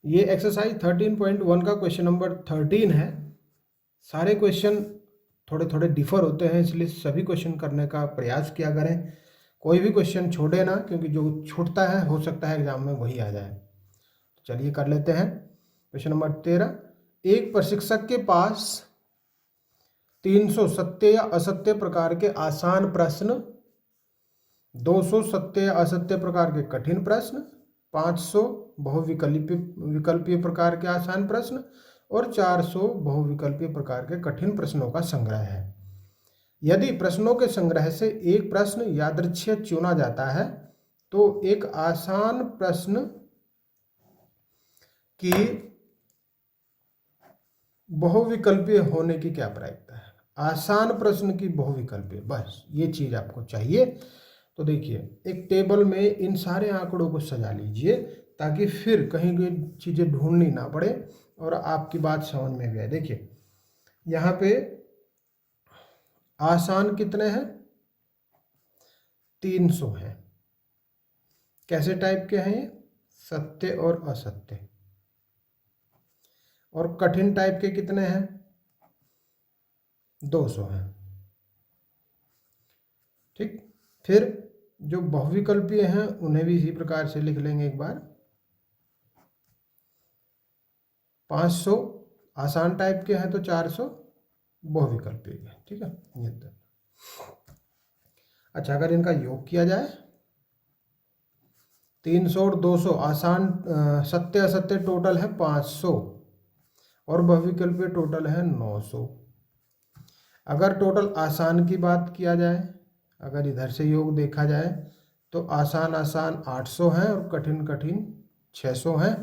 ये एक्सरसाइज 13.1 का question number 13 है। सारे क्वेश्चन थोड़े थोड़े डिफर होते हैं, इसलिए सभी क्वेश्चन करने का प्रयास किया करें। कोई भी क्वेश्चन छोड़े ना, क्योंकि जो छूटता है हो सकता है एग्जाम में वही आ जाए। तो चलिए कर लेते हैं। क्वेश्चन नंबर 13, एक प्रशिक्षक के पास 300 सत्य या असत्य प्रकार के आसान प्रश्न, 200 सत्य या असत्य प्रकार के कठिन प्रश्न, 500 बहुविकल्पीय प्रकार के आसान प्रश्न और 400 बहुविकल्पीय प्रकार के कठिन प्रश्नों का संग्रह है। यदि प्रश्नों के संग्रह से एक प्रश्न यादृच्छिक चुना जाता है तो एक आसान प्रश्न की बहुविकल्पीय होने की क्या प्रायिकता है। आसान प्रश्न की बहुविकल्पीय, बस ये चीज आपको चाहिए। तो देखिए, एक टेबल में इन सारे आंकड़ों को सजा लीजिए ताकि फिर कहीं कोई चीजें ढूंढनी ना पड़े और आपकी बात समझ में भी आए। देखिए यहाँ पे आसान कितने हैं, 300 हैं। कैसे टाइप के हैं ये, सत्य और असत्य। और कठिन टाइप के कितने हैं, 200 हैं। ठीक, फिर जो बहुविकल्पीय हैं उन्हें भी इसी प्रकार से लिख लेंगे एक बार। 500 आसान टाइप के हैं तो 400 बहुविकल्पीय के। ठीक है, ये तो अच्छा, अगर इनका योग किया जाए 300 और 200, आसान सत्य असत्य टोटल है 500 और बहुविकल्पीय टोटल है 900। अगर टोटल आसान की बात किया जाए, अगर इधर से योग देखा जाए तो आसान 800 हैं और कठिन 600 हैं।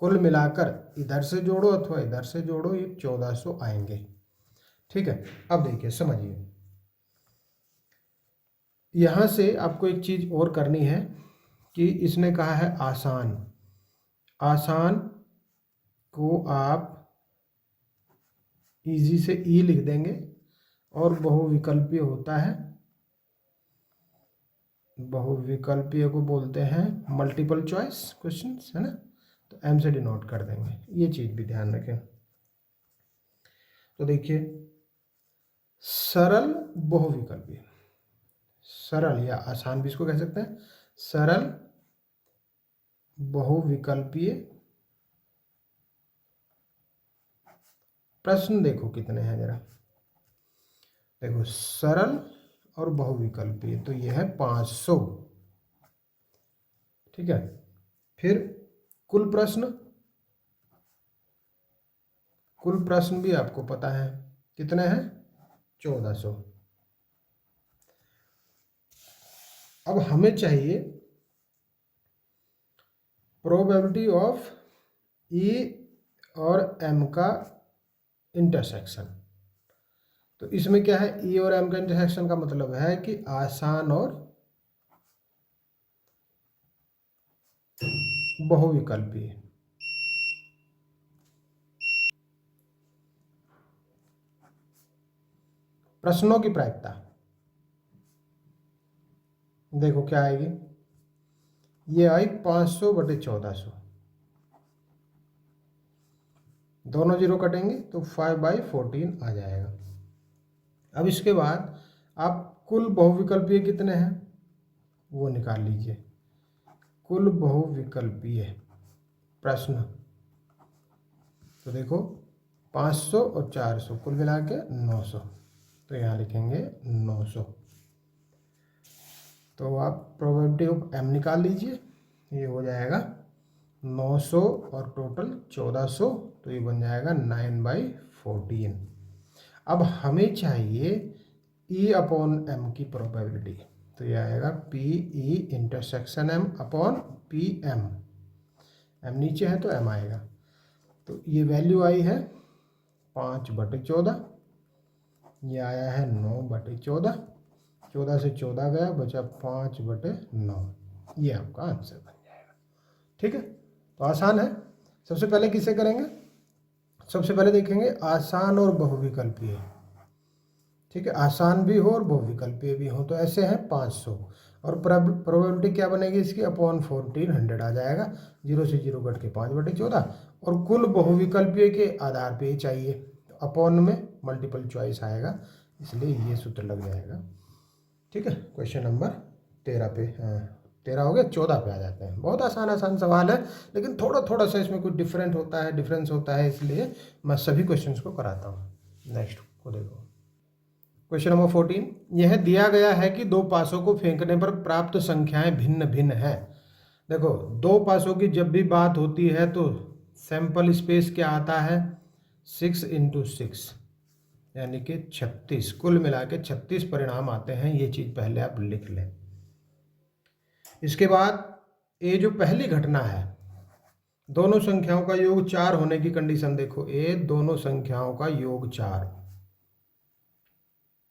कुल मिलाकर इधर से जोड़ो अथवा इधर से जोड़ो, ये 1400 आएंगे। ठीक है, अब देखिए समझिए, यहाँ से आपको एक चीज और करनी है कि इसने कहा है आसान। आसान को आप इजी से ई लिख देंगे और बहुविकल्पीय होता है, बहुविकल्पीय को बोलते हैं मल्टीपल चॉइस क्वेश्चंस, है ना, तो एम से डिनोट कर देंगे। ये चीज भी ध्यान रखें। तो देखिए, सरल बहुविकल्पीय, सरल या आसान भी इसको कह सकते हैं, सरल बहुविकल्पीय प्रश्न देखो कितने हैं जरा। देखो, सरल और बहुविकल्पीय तो ये है 500। ठीक है, फिर कुल प्रश्न, कुल प्रश्न भी आपको पता है कितने हैं, 1400। अब हमें चाहिए प्रोबेबिलिटी ऑफ ई और एम का इंटरसेक्शन। तो इसमें क्या है, ई और एम का इंटरसेक्शन का मतलब है कि आसान और बहुविकल्पीय। प्रश्नों की प्रायिकता देखो क्या आएगी, ये आई 500/1400, दोनों जीरो कटेंगे तो 5/14 आ जाएगा। अब इसके बाद आप कुल बहुविकल्पीय कितने हैं वो निकाल लीजिए। कुल बहुविकल्पीय प्रश्न, तो देखो 500 और 400 कुल मिला के 900, तो यहाँ लिखेंगे 900। तो आप प्रोबेबिलिटी ऑफ एम निकाल लीजिए, ये हो जाएगा 900 और टोटल 1400, तो ये बन जाएगा 9/14। अब हमें चाहिए ई अपॉन एम की प्रोबेबिलिटी, तो ये आएगा P E intersection M upon P M. M नीचे है तो एम आएगा, तो ये वैल्यू आई है 5/14, ये आया है 9/14, 14 से 14 गया, बचा 5/9, ये आपका आंसर बन जाएगा। ठीक है, तो आसान है। सबसे पहले किसे करेंगे, सबसे पहले देखेंगे आसान और बहुविकल्पीय। ठीक है, आसान भी हो और बहुविकल्पीय भी हो, तो ऐसे हैं 500 और प्रोबेबिलिटी क्या बनेगी इसकी, अपॉन 1400 आ जाएगा, 0 से 0 कट के 5/14, और कुल बहुविकल्पीय के आधार पे चाहिए, अपॉन में मल्टीपल चॉइस आएगा, इसलिए ये सूत्र लग जाएगा। ठीक है, क्वेश्चन नंबर 13 पे 13 हो गया, 14 पे आ जाते हैं। बहुत आसान आसान सवाल है, लेकिन थोड़ा थोड़ा सा इसमें कुछ डिफरेंस होता है, इसलिए मैं सभी क्वेश्चंस को कराता हूँ। नेक्स्ट को देखो, क्वेश्चन नंबर 14, यह दिया गया है कि दो पासों को फेंकने पर प्राप्त संख्याएं भिन्न भिन्न हैं। देखो, दो पासों की जब भी बात होती है तो सैंपल स्पेस क्या आता है, 6 × 6 यानी कि 36, कुल मिला के 36 परिणाम आते हैं। ये चीज पहले आप लिख लें। इसके बाद ये जो पहली घटना है, दोनों संख्याओं का योग 4 होने की कंडीशन देखो, ये दोनों संख्याओं का योग 4,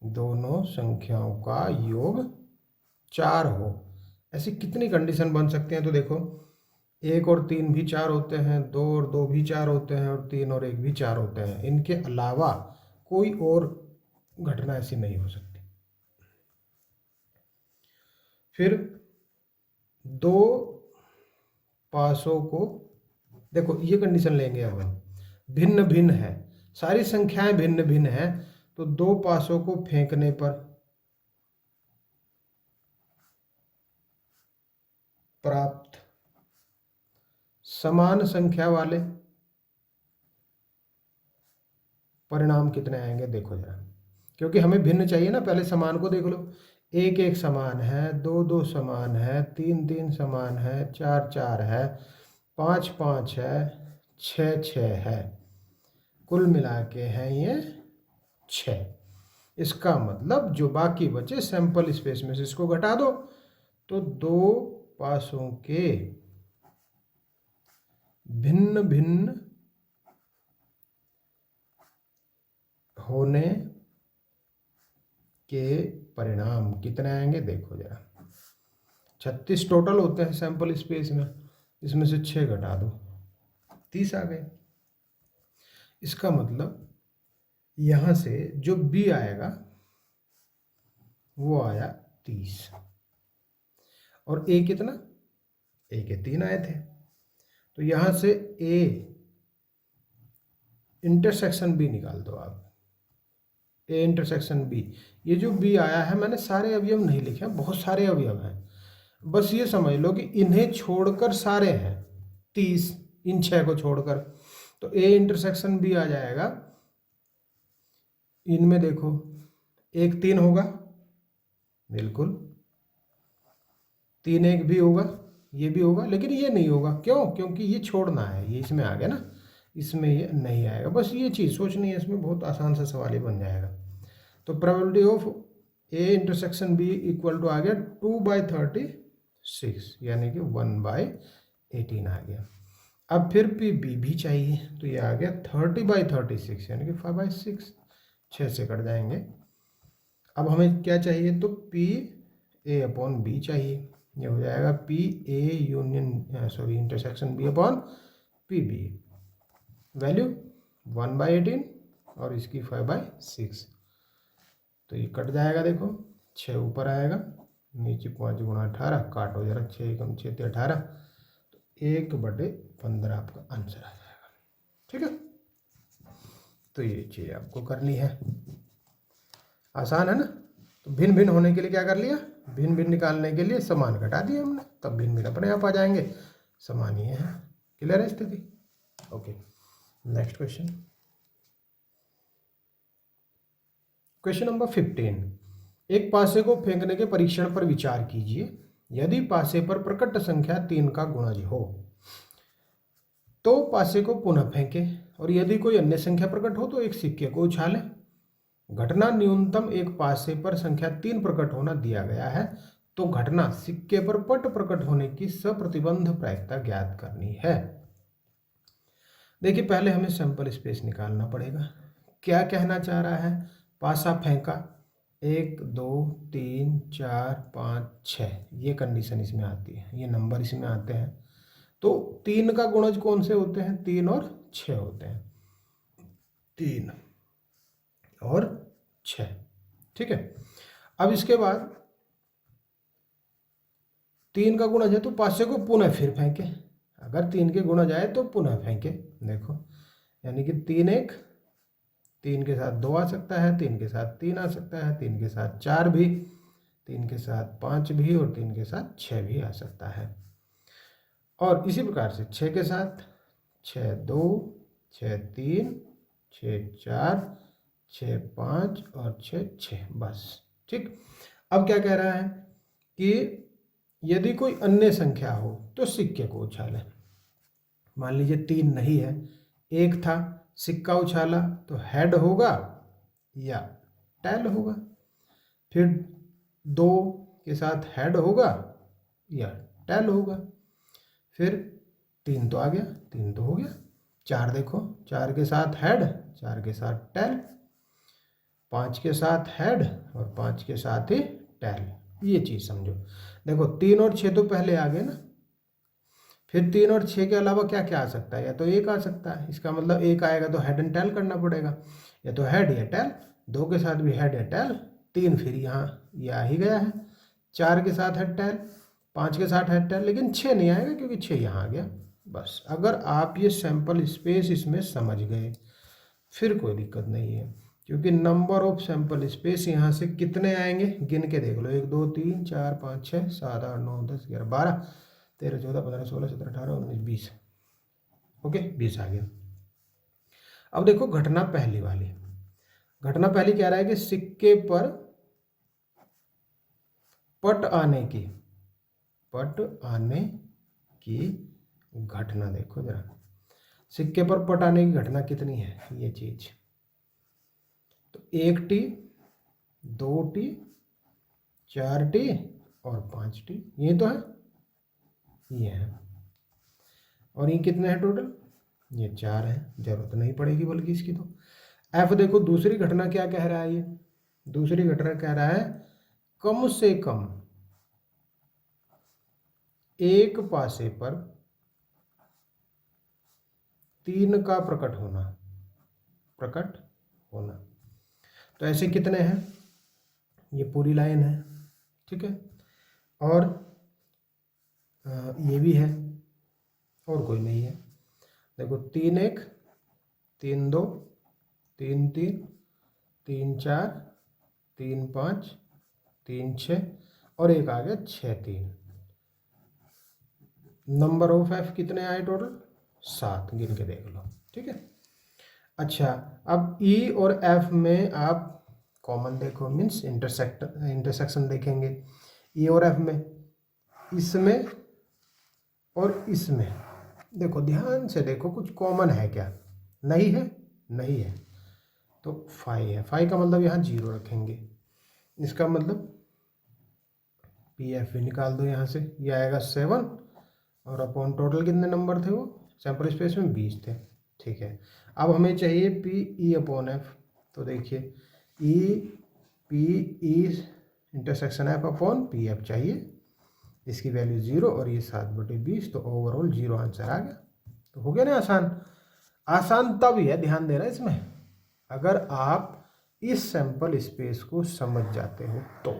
दोनों संख्याओं का योग 4 हो, ऐसी कितनी कंडीशन बन सकती हैं? तो देखो, 1 और 3 भी 4 होते हैं, 2 और 2 भी 4 होते हैं, और 3 और 1 भी 4 होते हैं। इनके अलावा कोई और घटना ऐसी नहीं हो सकती। फिर दो पासों को देखो, ये कंडीशन लेंगे अब, भिन्न भिन्न है, सारी संख्याएं भिन्न भिन्न हैं, तो दो पासों को फेंकने पर प्राप्त समान संख्या वाले परिणाम कितने आएंगे देखो जरा, क्योंकि हमें भिन्न चाहिए ना। पहले समान को देख लो, 1 1 समान है, 2 2 समान है, 3 3 समान है, 4 4 है, 5 5 है, 6 6 है, कुल मिला के हैं ये 6। इसका मतलब जो बाकी बचे सैंपल स्पेस में से इसको घटा दो, तो दो पासों के भिन्न भिन्न होने के परिणाम कितने आएंगे देखो जरा। 36 टोटल होते हैं सैंपल स्पेस में, इसमें से 6 घटा दो, 30 आ गए। इसका मतलब यहां से जो बी आएगा वो आया 30, और ए कितना, ए के 3 आए थे, तो यहां से ए इंटरसेक्शन बी निकाल दो आप, ए इंटरसेक्शन बी। ये जो बी आया है, मैंने सारे अवयव नहीं लिखे, बहुत सारे अवयव हैं, बस ये समझ लो कि इन्हें छोड़कर सारे हैं 30, इन 6 को छोड़कर, तो ए इंटरसेक्शन बी आ जाएगा। इनमें देखो, 1 3 होगा, बिल्कुल 3 1 भी होगा, ये भी होगा, लेकिन ये नहीं होगा। क्यों? क्योंकि ये छोड़ना है, ये इसमें आ गया ना, इसमें ये नहीं आएगा। बस ये चीज़ सोचनी है, इसमें बहुत आसान सा सवाल ही बन जाएगा। तो probability of A intersection B equal to आ गया 2/36, यानी कि 1/18 आ गया। अब फिर पी बी भी चाहिए, तो ये आ गया 30/36, यानी कि 5/6, 6 से कट जाएंगे। अब हमें क्या चाहिए, तो पी ए अपॉन बी चाहिए, ये हो जाएगा P A intersection B upon P B, value 1/18 और इसकी 5/6, तो ये कट जाएगा। देखो 6 ऊपर आएगा, नीचे 5 × 18, काटो जरा, 6 × 6 = 18, तो 1/15 आपका आंसर आ जाएगा। ठीक है, तो ये चीज़ आपको करनी है, आसान है ना। तो भिन्न भिन्न होने के लिए क्या कर लिया, भिन्न भिन्न निकालने के लिए समान घटा दिए हमने, तब भिन्न भिन्न अपने आप आ जाएंगे। समान ही है, क्लियर है स्थिति। Okay, next question, question number 15, एक पासे को फेंकने के परीक्षण पर विचार कीजिए। यदि पासे पर प्रकट संख्या 3 का गुणज हो तो पासे को पुनः फेंके, और यदि कोई अन्य संख्या प्रकट हो तो एक सिक्के को उछालें। घटना न्यूनतम एक पासे पर संख्या 3 प्रकट होना दिया गया है, तो घटना सिक्के पर पट प्रकट होने की सप्रतिबंध प्रायिकता ज्ञात करनी है। देखिए, पहले हमें सैंपल स्पेस निकालना पड़ेगा। क्या कहना चाह रहा है, पासा फेंका, 1 2 3 4 5 6, ये कंडीशन इसमें आती है, ये नंबर इसमें आते हैं। तो 3 का गुणज कौन से होते हैं, 3 और 6 होते हैं, 3 और 6। ठीक है, अब इसके बाद 3 का गुणा जाए तो 5 से को पुनः फिर फेंके, अगर 3 के गुणा जाए तो पुनः फेंके। देखो यानी कि 3 1, 3 के साथ 2 आ सकता है, 3 के साथ 3 आ सकता है, 3 के साथ 4 भी, 3 के साथ 5 भी और 3 के साथ 6 भी आ सकता है। और इसी प्रकार से 6 के साथ 6 2, 6 3, 6 4, 6 5 और 6 6, बस। ठीक, अब क्या कह रहा है कि यदि कोई अन्य संख्या हो तो सिक्के को उछालें। मान लीजिए 3 नहीं है, 1 था, सिक्का उछाला तो हेड होगा या टेल होगा। फिर 2 के साथ हेड होगा या टेल होगा। फिर 3 तो आ गया, 3 तो हो गया। 4 देखो, 4 के साथ हेड, 4 के साथ टेल, 5 के साथ हेड और 5 के साथ ही टेल। ये चीज़ समझो। देखो 3 और 6 तो पहले आ गए ना, फिर 3 और 6 के अलावा क्या क्या आ सकता है, या तो 1 आ सकता है, इसका मतलब 1 आएगा तो हेड एंड टेल करना पड़ेगा, या तो हेड या टेल। 2 के साथ भी हेड या टेल, 3 फिर यहाँ ये आ ही गया है, 4 के साथ हेड टेल, 5 के साथ हेड टेल, लेकिन 6 नहीं आएगा क्योंकि 6 यहाँ आ गया। बस अगर आप ये सैंपल स्पेस इसमें समझ गए फिर कोई दिक्कत नहीं है, क्योंकि नंबर ऑफ सैंपल स्पेस यहाँ से कितने आएंगे गिन के देख लो, 1 2 3 4 5 6 7 8 9 10 11 12 13 14 15 16 17 18 19 20। ओके, 20 आ गया। अब देखो घटना पहली वाली, घटना पहली कह रहा है कि सिक्के पर पट आने की घटना। देखो जरा, सिक्के पर पट आने की घटना कितनी है ये चीज, तो 1 टी, 2 टी, 4 टी और 5 टी, ये तो है, ये है। और ये कितने हैं टोटल, ये 4 है, जरूरत नहीं पड़ेगी बल्कि इसकी तो। एफ देखो दूसरी घटना क्या कह रहा है, ये दूसरी घटना कह रहा है कम से कम एक पासे पर 3 का प्रकट होना। तो ऐसे कितने हैं, ये पूरी लाइन है, ठीक है, और ये भी है, और कोई नहीं है। देखो 3 1, 3 2, 3 3, 3 4, 3 5, 3 6 और एक आ गया 6 3। नंबर ऑफ एफ कितने आए टोटल, 7, गिन के देख लो, ठीक है। अच्छा, अब ई और एफ में आप कॉमन देखो, मीन्स इंटरसेक्शन देखेंगे। ई और एफ में, इसमें और इसमें देखो, ध्यान से देखो कुछ कॉमन है क्या, नहीं है, नहीं है, तो 5 है। 5 का मतलब यहाँ 0 रखेंगे, इसका मतलब पी एफ भी निकाल दो यहाँ से, ये आएगा 7 और अपॉन टोटल कितने नंबर थे वो सैंपल स्पेस में 20 थे, ठीक है। अब हमें चाहिए पी ई अपॉन एफ, तो देखिए E P E intersection F upon P F चाहिए, इसकी वैल्यू 0 और ये 7/20, तो ओवरऑल 0 आंसर आ गया। तो हो गया ना आसान। आसान तब ही है, ध्यान देना इसमें, अगर आप इस सैंपल स्पेस को समझ जाते हो तो।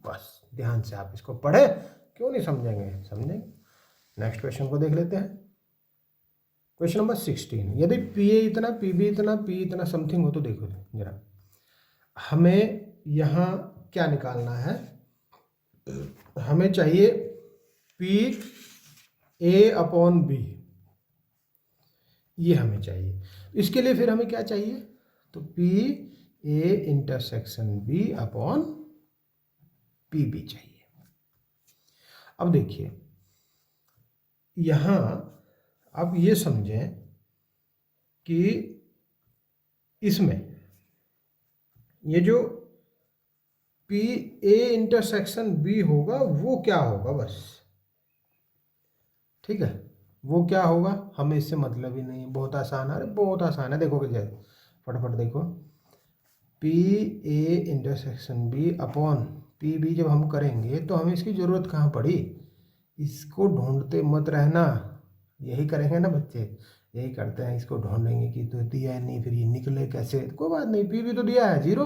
बस ध्यान से आप इसको पढ़े, क्यों नहीं समझेंगे, समझेंगे। नेक्स्ट क्वेश्चन को देख लेते हैं। क्वेश्चन नंबर 16, यदि पी ए इतना, पी बी इतना, पी इतना समथिंग हो तो देखो जरा, हमें यहाँ क्या निकालना है, हमें चाहिए पी ए अपॉन बी, ये हमें चाहिए। इसके लिए फिर हमें क्या चाहिए, तो P A intersection B upon P B चाहिए। अब देखिए यहाँ आप ये समझें कि इसमें ये जो पी ए इंटरसेक्शन बी होगा वो क्या होगा, बस, ठीक है, वो क्या होगा हमें इससे मतलब ही नहीं है, बहुत आसान है, अरे बहुत आसान है। देखो क्या, फटाफट देखो, P A intersection B upon P B जब हम करेंगे तो हमें इसकी ज़रूरत कहाँ पड़ी, इसको ढूंढते मत रहना, यही करेंगे ना बच्चे, यही करते हैं, इसको ढूंढेंगे कि तो दिया है नहीं, फिर ये निकले कैसे, कोई बात नहीं, पी बी तो दिया है 0,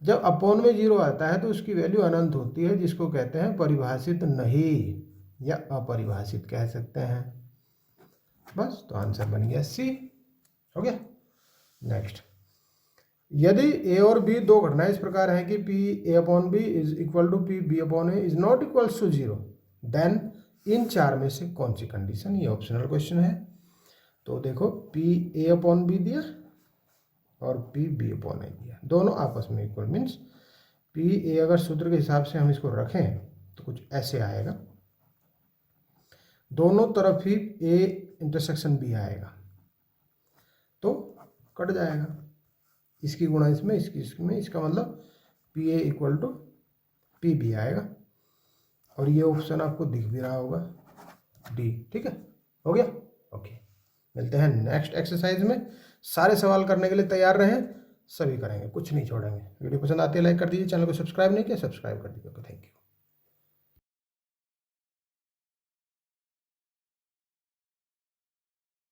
जब अपोन में 0 आता है तो उसकी वैल्यू अनंत होती है, जिसको कहते हैं परिभाषित नहीं या अपरिभाषित कह सकते हैं। बस, तो आंसर बन गया सी। हो गया। नेक्स्ट, यदि ए और बी दो घटनाएं इस प्रकार हैं कि P A upon B is equal to P B upon A is not equals to 0, then इन चार में से कौन सी कंडीशन, ये ऑप्शनल क्वेश्चन है। तो देखो, पी ए अपॉन बी दिया और पी बी अपॉन ए दिया, दोनों आपस में इक्वल, मीन्स पी ए अगर सूत्र के हिसाब से हम इसको रखें तो कुछ ऐसे आएगा, दोनों तरफ ही ए इंटरसेक्शन बी आएगा तो कट जाएगा, इसकी गुणा इसमें, इसकी इसमें, इसका मतलब P A equal to P B आएगा। और ये ऑप्शन आपको दिख भी रहा होगा, डी। ठीक है, हो गया। ओके, मिलते हैं नेक्स्ट एक्सरसाइज में। सारे सवाल करने के लिए तैयार रहें, सभी करेंगे, कुछ नहीं छोड़ेंगे। वीडियो पसंद आती है लाइक कर दीजिए, चैनल को सब्सक्राइब नहीं किया सब्सक्राइब कर दीजिए। Okay, thank you.